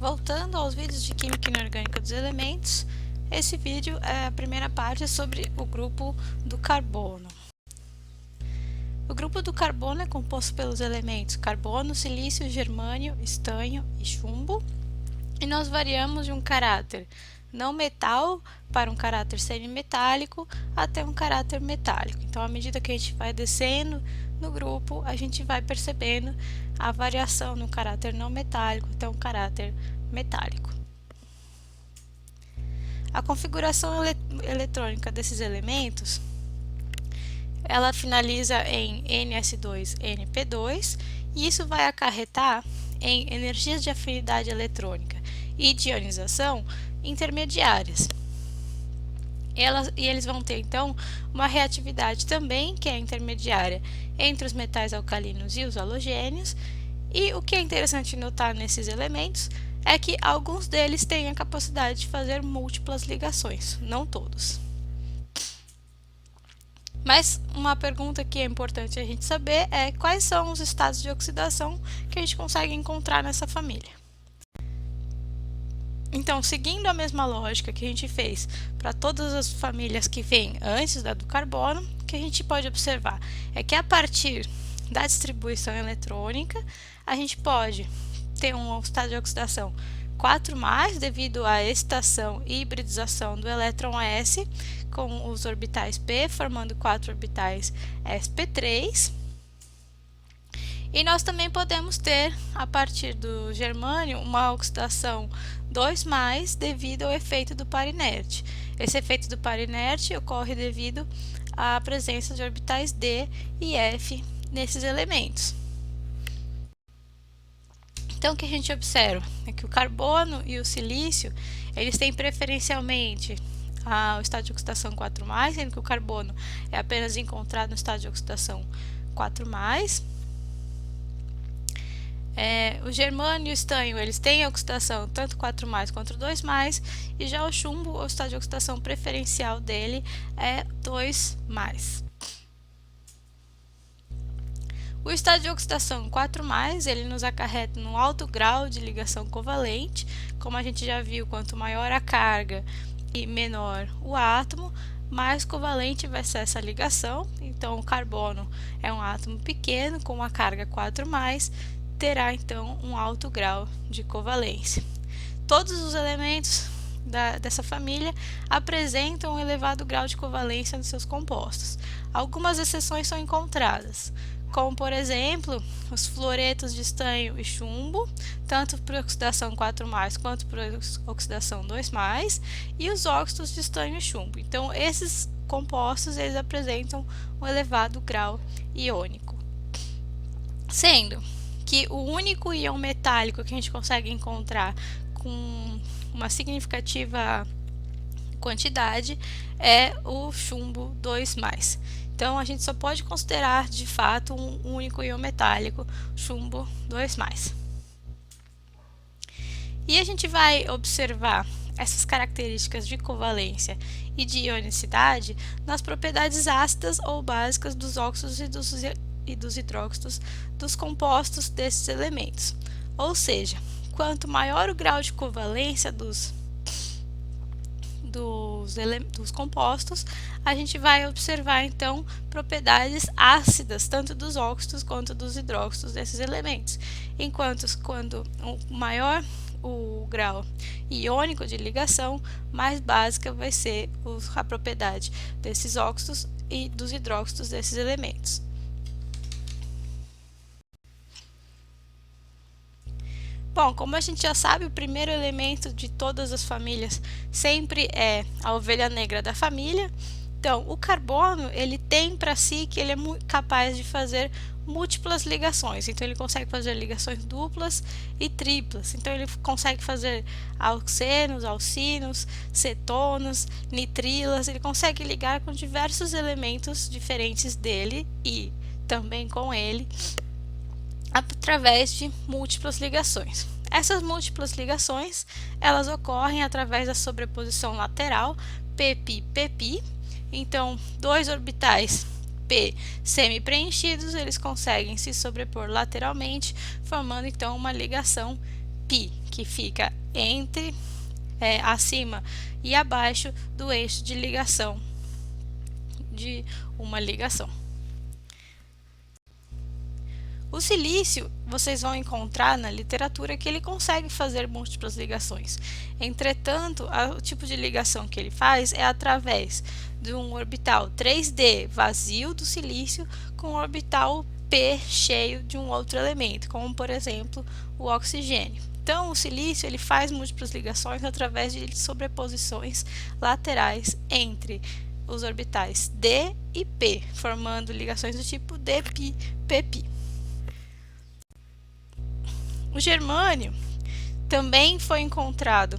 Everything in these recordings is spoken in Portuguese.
Voltando aos vídeos de Química Inorgânica dos Elementos, esse vídeo é a primeira parte sobre o grupo do carbono. O grupo do carbono é composto pelos elementos carbono, silício, germânio, estanho e chumbo, e nós variamos de um caráter não metal para um caráter semimetálico até um caráter metálico. Então, à medida que a gente vai descendo no grupo, a gente vai percebendo a variação no caráter não metálico até um caráter metálico. A configuração eletrônica desses elementos, ela finaliza em Ns2Np2, e isso vai acarretar em energias de afinidade eletrônica e de ionização intermediárias. Eles vão ter, então, uma reatividade também, que é intermediária entre os metais alcalinos e os halogênios, e o que é interessante notar nesses elementos é que alguns deles têm a capacidade de fazer múltiplas ligações, não todos. Mas uma pergunta que é importante a gente saber é quais são os estados de oxidação que a gente consegue encontrar nessa família. Então, seguindo a mesma lógica que a gente fez para todas as famílias que vêm antes da do carbono, o que a gente pode observar é que a partir da distribuição eletrônica, a gente pode ter um estado de oxidação 4+, devido à excitação e hibridização do elétron S com os orbitais p, formando 4 orbitais sp3. E nós também podemos ter, a partir do germânio, uma oxidação 2+, devido ao efeito do par inerte. Esse efeito do par inerte ocorre devido à presença de orbitais d e f nesses elementos. Então, o que a gente observa é que o carbono e o silício, eles têm preferencialmente o estado de oxidação 4+, sendo que o carbono é apenas encontrado no estado de oxidação 4+. O germânio e o estanho, eles têm a oxidação tanto 4+, quanto 2+, e já o chumbo, o estado de oxidação preferencial dele é 2+. O estado de oxidação 4+, ele nos acarreta num alto grau de ligação covalente. Como a gente já viu, quanto maior a carga e menor o átomo, mais covalente vai ser essa ligação. Então, o carbono é um átomo pequeno, com uma carga 4+, terá então um alto grau de covalência. Todos os elementos dessa família apresentam um elevado grau de covalência nos seus compostos. Algumas exceções são encontradas, como por exemplo os fluoretos de estanho e chumbo, tanto por oxidação 4+, quanto por oxidação 2+, e os óxidos de estanho e chumbo. Então, esses compostos eles apresentam um elevado grau iônico. Sendo que o único íon metálico que a gente consegue encontrar com uma significativa quantidade é o chumbo 2+. Então, a gente só pode considerar, de fato, um único íon metálico, chumbo 2+. E a gente vai observar essas características de covalência e de ionicidade nas propriedades ácidas ou básicas dos óxidos e dos hidróxidos dos compostos desses elementos. Ou seja, quanto maior o grau de covalência dos compostos, a gente vai observar então propriedades ácidas tanto dos óxidos quanto dos hidróxidos desses elementos, enquanto quando maior o grau iônico de ligação, mais básica vai ser a propriedade desses óxidos e dos hidróxidos desses elementos. Bom, como a gente já sabe, o primeiro elemento de todas as famílias sempre é a ovelha negra da família. Então, o carbono, ele tem para si que ele é capaz de fazer múltiplas ligações. Então, ele consegue fazer ligações duplas e triplas. Então, ele consegue fazer alcenos, alcinos, cetonos, nitrilas. Ele consegue ligar com diversos elementos diferentes dele e também com ele, através de múltiplas ligações. Essas múltiplas ligações, elas ocorrem através da sobreposição lateral pp-pp. Então, dois orbitais p semi-preenchidos, eles conseguem se sobrepor lateralmente, formando então uma ligação π, que fica entre, acima e abaixo do eixo de ligação de uma ligação. O silício, vocês vão encontrar na literatura que ele consegue fazer múltiplas ligações. Entretanto, o tipo de ligação que ele faz é através de um orbital 3D vazio do silício com um orbital P cheio de um outro elemento, como por exemplo o oxigênio. Então, o silício ele faz múltiplas ligações através de sobreposições laterais entre os orbitais D e P, formando ligações do tipo dπ, pp. O germânio também foi encontrado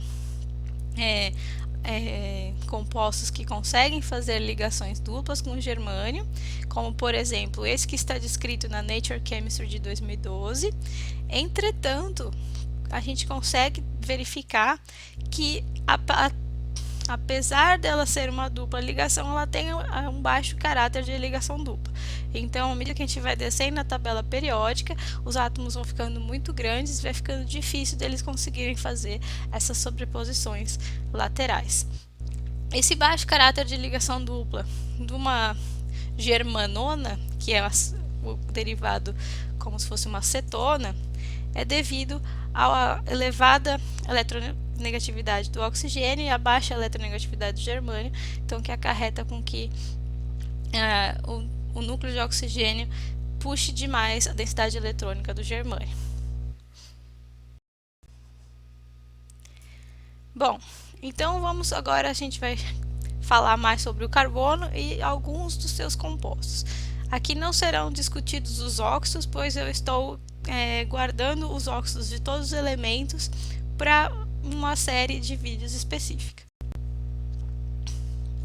compostos que conseguem fazer ligações duplas com o germânio, como por exemplo esse que está descrito na Nature Chemistry de 2012. Entretanto, a gente consegue verificar que apesar dela ser uma dupla ligação, ela tem um baixo caráter de ligação dupla. Então, à medida que a gente vai descendo na tabela periódica, os átomos vão ficando muito grandes e vai ficando difícil deles conseguirem fazer essas sobreposições laterais. Esse baixo caráter de ligação dupla de uma germanona, que é o derivado como se fosse uma cetona, é devido à elevada eletronegatividade do oxigênio e a baixa eletronegatividade do germânio, então que acarreta com que o núcleo de oxigênio puxe demais a densidade eletrônica do germânio. Bom, então a gente vai falar mais sobre o carbono e alguns dos seus compostos. Aqui não serão discutidos os óxidos, pois eu estou guardando os óxidos de todos os elementos para uma série de vídeos específica.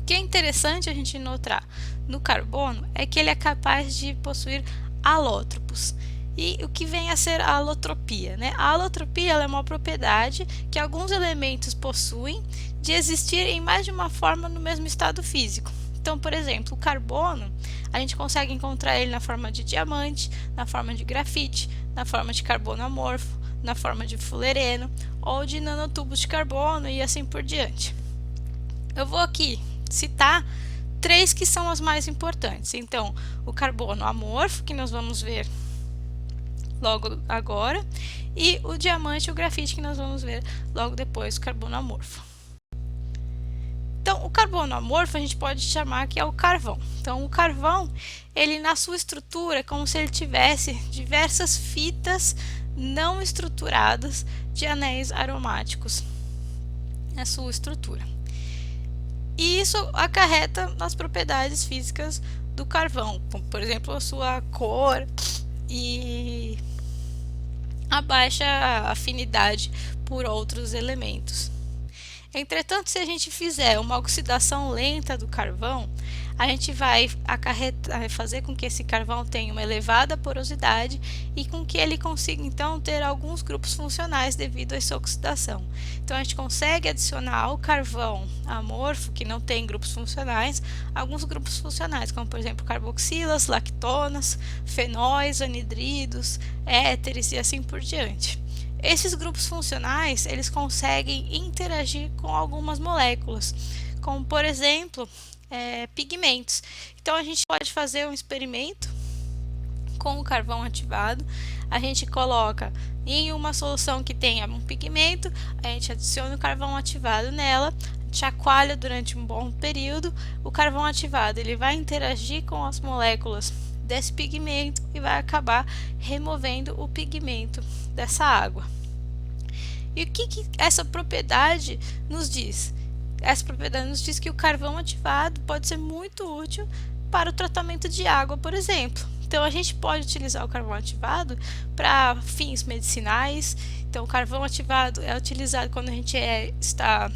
O que é interessante a gente notar no carbono é que ele é capaz de possuir alótropos. E o que vem a ser a alotropia, né? A alotropia ela é uma propriedade que alguns elementos possuem de existir em mais de uma forma no mesmo estado físico. Então, por exemplo, o carbono, a gente consegue encontrar ele na forma de diamante, na forma de grafite, na forma de carbono amorfo, na forma de fulereno ou de nanotubos de carbono e assim por diante. Eu vou aqui citar 3 que são as mais importantes. Então, o carbono amorfo, que nós vamos ver logo agora, e o diamante e o grafite, que nós vamos ver logo depois do carbono amorfo. Então, o carbono amorfo a gente pode chamar que é o carvão. Então, o carvão, ele na sua estrutura é como se ele tivesse diversas fitas não estruturadas de anéis aromáticos na sua estrutura. E isso acarreta nas propriedades físicas do carvão, como, por exemplo, a sua cor e a baixa afinidade por outros elementos. Entretanto, se a gente fizer uma oxidação lenta do carvão, a gente vai fazer com que esse carvão tenha uma elevada porosidade e com que ele consiga então ter alguns grupos funcionais devido a essa oxidação. Então a gente consegue adicionar ao carvão amorfo, que não tem grupos funcionais, alguns grupos funcionais, como por exemplo carboxilas, lactonas, fenóis, anidridos, éteres e assim por diante. Esses grupos funcionais, eles conseguem interagir com algumas moléculas, como por exemplo, pigmentos. Então a gente pode fazer um experimento com o carvão ativado. A gente coloca em uma solução que tenha um pigmento, a gente adiciona o carvão ativado nela, chacoalha durante um bom período. O carvão ativado ele vai interagir com as moléculas desse pigmento e vai acabar removendo o pigmento dessa água. E o que essa propriedade nos diz? Essa propriedade nos diz que o carvão ativado pode ser muito útil para o tratamento de água, por exemplo. Então, a gente pode utilizar o carvão ativado para fins medicinais. Então, o carvão ativado é utilizado quando a gente está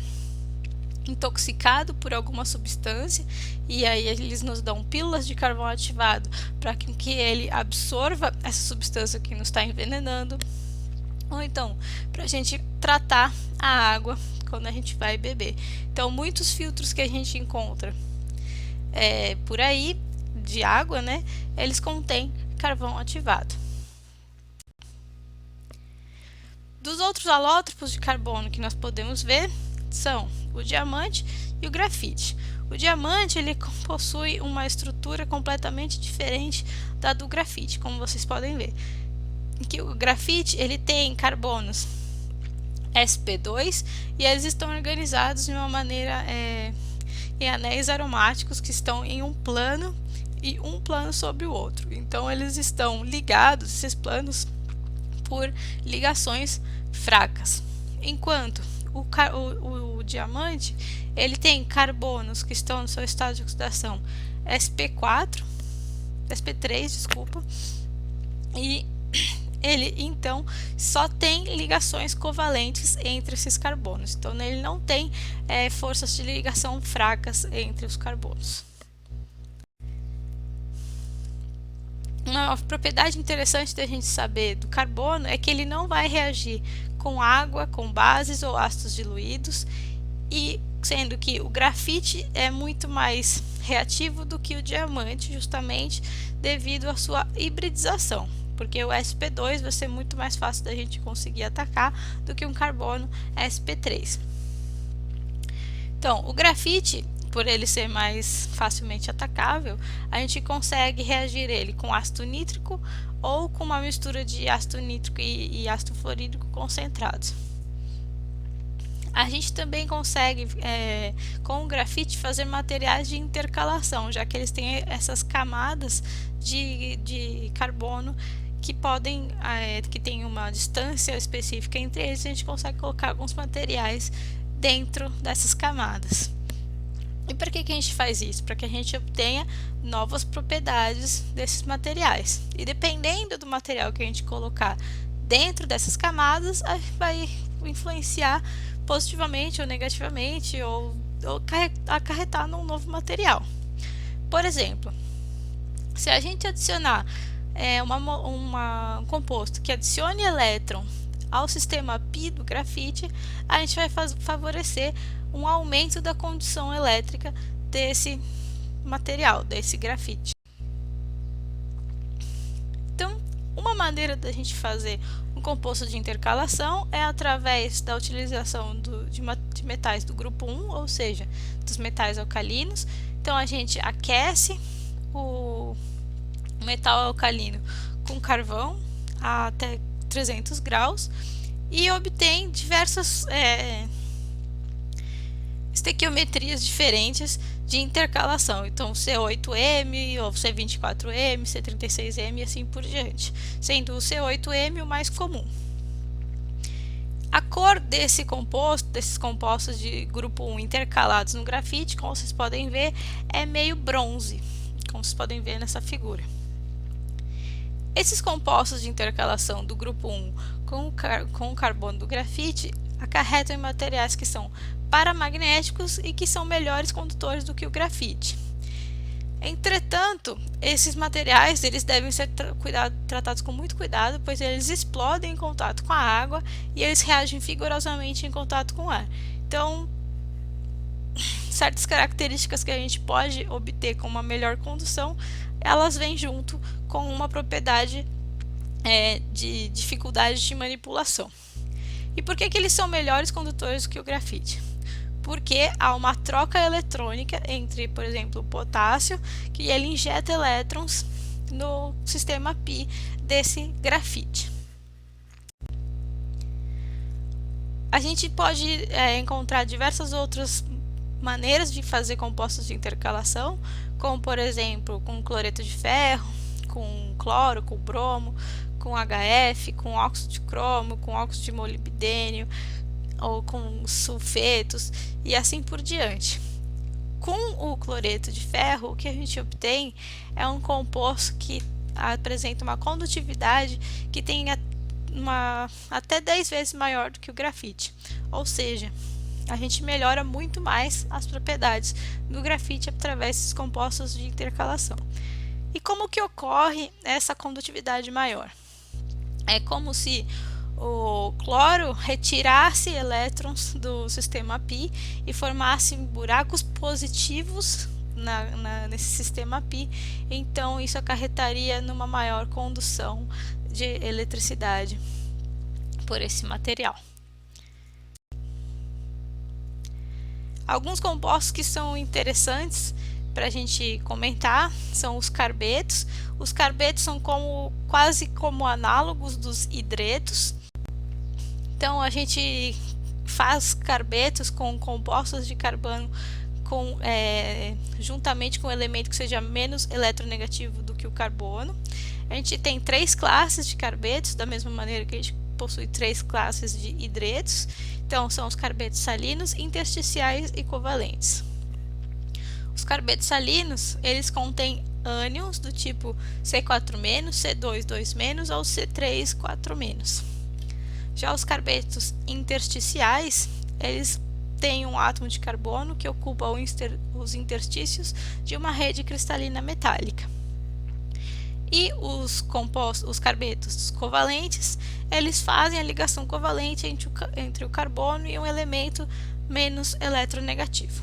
intoxicado por alguma substância, e aí eles nos dão pílulas de carvão ativado para que ele absorva essa substância que nos está envenenando, ou então para a gente tratar a água quando a gente vai beber. Então, muitos filtros que a gente encontra por aí de água, né, eles contêm carvão ativado. Dos outros alótropos de carbono que nós podemos ver são o diamante e o grafite. O diamante ele possui uma estrutura completamente diferente da do grafite, como vocês podem ver. Que o grafite ele tem carbonos sp2 e eles estão organizados de uma maneira em anéis aromáticos que estão em um plano e um plano sobre o outro. Então eles estão ligados, esses planos, por ligações fracas. Enquanto o diamante ele tem carbonos que estão no seu estado de oxidação sp3, desculpa, e ele então só tem ligações covalentes entre esses carbonos. Então ele não tem forças de ligação fracas entre os carbonos. Uma propriedade interessante da gente saber do carbono é que ele não vai reagir com água, com bases ou ácidos diluídos, e sendo que o grafite é muito mais reativo do que o diamante, justamente devido à sua hibridização, porque o sp2 vai ser muito mais fácil da gente conseguir atacar do que um carbono sp3. Então, o grafite, por ele ser mais facilmente atacável, a gente consegue reagir ele com ácido nítrico ou com uma mistura de ácido nítrico e ácido fluorídrico concentrados. A gente também consegue, com o grafite, fazer materiais de intercalação, já que eles têm essas camadas de carbono que podem, que tem uma distância específica entre eles, a gente consegue colocar alguns materiais dentro dessas camadas. E para que a gente faz isso? Para que a gente obtenha novas propriedades desses materiais. E dependendo do material que a gente colocar dentro dessas camadas, vai influenciar positivamente ou negativamente, ou acarretar num novo material. Por exemplo, se a gente adicionar um composto que adicione elétron ao sistema π do grafite, a gente vai favorecer um aumento da condução elétrica desse material, desse grafite. Então, uma maneira da gente fazer um composto de intercalação é através da utilização de metais do grupo 1, ou seja, dos metais alcalinos. Então, a gente aquece o metal alcalino com carvão a até 300 graus e obtém diversas estequiometrias diferentes de intercalação. Então, C8M, ou C24M, C36M e assim por diante, sendo o C8M o mais comum. A cor desses compostos de grupo 1 intercalados no grafite, como vocês podem ver, é meio bronze, como vocês podem ver nessa figura. Esses compostos de intercalação do grupo 1 com o carbono do grafite acarretam em materiais que são paramagnéticos e que são melhores condutores do que o grafite. Entretanto, esses materiais eles devem ser tratados com muito cuidado, pois eles explodem em contato com a água e eles reagem vigorosamente em contato com o ar. Então, certas características que a gente pode obter com uma melhor condução, elas vêm junto com uma propriedade de dificuldade de manipulação. E por que eles são melhores condutores do que o grafite? Porque há uma troca eletrônica entre, por exemplo, o potássio, que ele injeta elétrons no sistema π desse grafite. A gente pode encontrar diversas outras maneiras de fazer compostos de intercalação, como por exemplo com cloreto de ferro, com cloro, com bromo, com HF, com óxido de cromo, com óxido de molibdênio, ou com sulfetos e assim por diante. Com o cloreto de ferro, o que a gente obtém é um composto que apresenta uma condutividade que tem até 10 vezes maior do que o grafite, ou seja, a gente melhora muito mais as propriedades do grafite através desses compostos de intercalação. E como que ocorre essa condutividade maior? É como se o cloro retirasse elétrons do sistema π e formasse buracos positivos nesse sistema π, então isso acarretaria numa maior condução de eletricidade por esse material. Alguns compostos que são interessantes para a gente comentar são os carbetos. Os carbetos são quase como análogos dos hidretos. Então a gente faz carbetos com compostos de carbono juntamente com um elemento que seja menos eletronegativo do que o carbono. A gente tem 3 classes de carbetos, da mesma maneira que a gente possui 3 classes de hidretos. Então são os carbetos salinos, intersticiais e covalentes. Os carbetos salinos, eles contêm ânions do tipo C4-, C2, 2- ou C3, 4-. Já os carbetos intersticiais, eles têm um átomo de carbono que ocupa os interstícios de uma rede cristalina metálica. E os carbetos covalentes, eles fazem a ligação covalente entre o carbono e um elemento menos eletronegativo.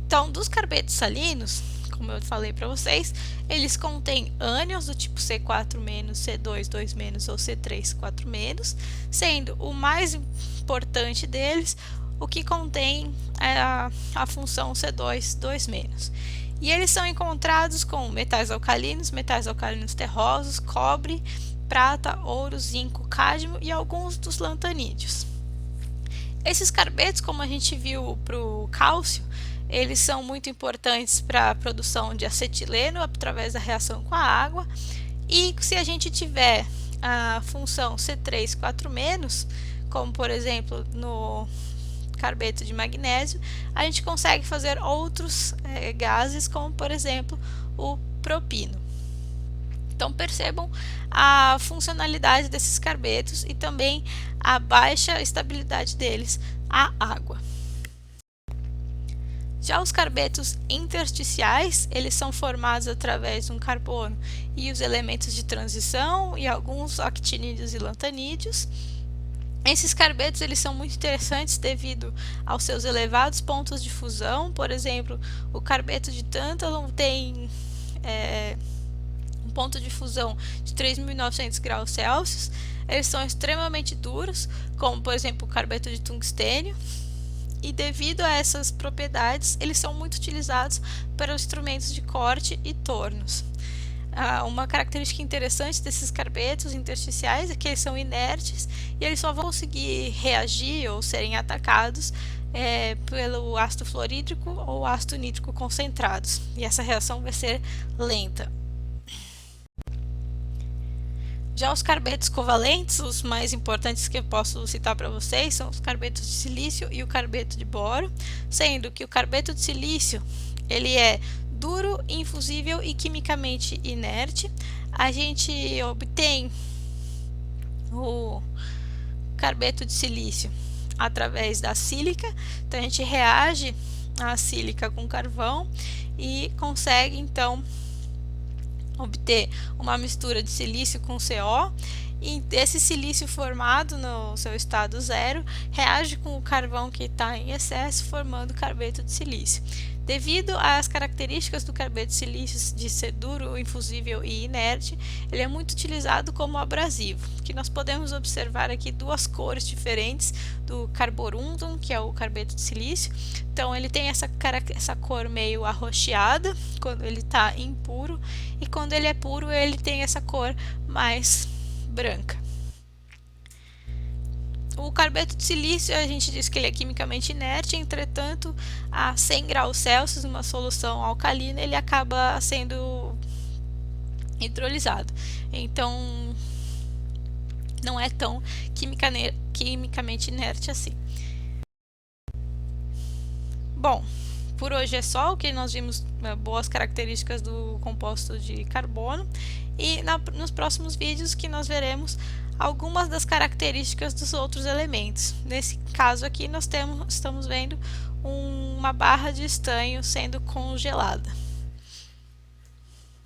Então, dos carbetos salinos, como eu falei para vocês, eles contêm ânions do tipo C4-, C2, 2- ou C3, 4-, sendo o mais importante deles o que contém a função C2, 2-. E eles são encontrados com metais alcalinos terrosos, cobre, prata, ouro, zinco, cádmio e alguns dos lantanídeos. Esses carbetos, como a gente viu para o cálcio, eles são muito importantes para a produção de acetileno através da reação com a água. E se a gente tiver a função C3, 4-, como por exemplo no carbeto de magnésio, a gente consegue fazer outros gases, como por exemplo o propino. Então percebam a funcionalidade desses carbetos e também a baixa estabilidade deles à água. Já os carbetos intersticiais, eles são formados através de um carbono e os elementos de transição e alguns actinídeos e lantanídeos. Esses carbetos eles são muito interessantes devido aos seus elevados pontos de fusão. Por exemplo, o carbeto de tântalo tem um ponto de fusão de 3.900 graus Celsius. Eles são extremamente duros, como por exemplo o carbeto de tungstênio. E devido a essas propriedades, eles são muito utilizados para os instrumentos de corte e tornos. Uma característica interessante desses carbetos intersticiais é que eles são inertes e eles só vão conseguir reagir ou serem atacados pelo ácido fluorídrico ou ácido nítrico concentrados. E essa reação vai ser lenta. Já os carbetos covalentes, os mais importantes que eu posso citar para vocês são os carbetos de silício e o carbeto de boro, sendo que o carbeto de silício ele é duro, infusível e quimicamente inerte. A gente obtém o carbeto de silício através da sílica, então a gente reage a sílica com carvão e consegue então obter uma mistura de silício com CO, e esse silício formado no seu estado zero reage com o carvão que está em excesso, formando carbeto de silício. Devido às características do carbeto de silício de ser duro, infusível e inerte, ele é muito utilizado como abrasivo, que nós podemos observar aqui 2 cores diferentes do carborundum, que é o carbeto de silício. Então ele tem essa cor meio arroxeada quando ele está impuro, e quando ele é puro ele tem essa cor mais branca. O carbeto de silício, a gente diz que ele é quimicamente inerte, entretanto, a 100 graus Celsius, numa solução alcalina, ele acaba sendo hidrolisado. Então, não é tão quimicamente inerte assim. Bom, por hoje é só. O que nós vimos boas características do composto de carbono, e nos próximos vídeos que nós veremos algumas das características dos outros elementos. Nesse caso aqui nós estamos vendo uma barra de estanho sendo congelada.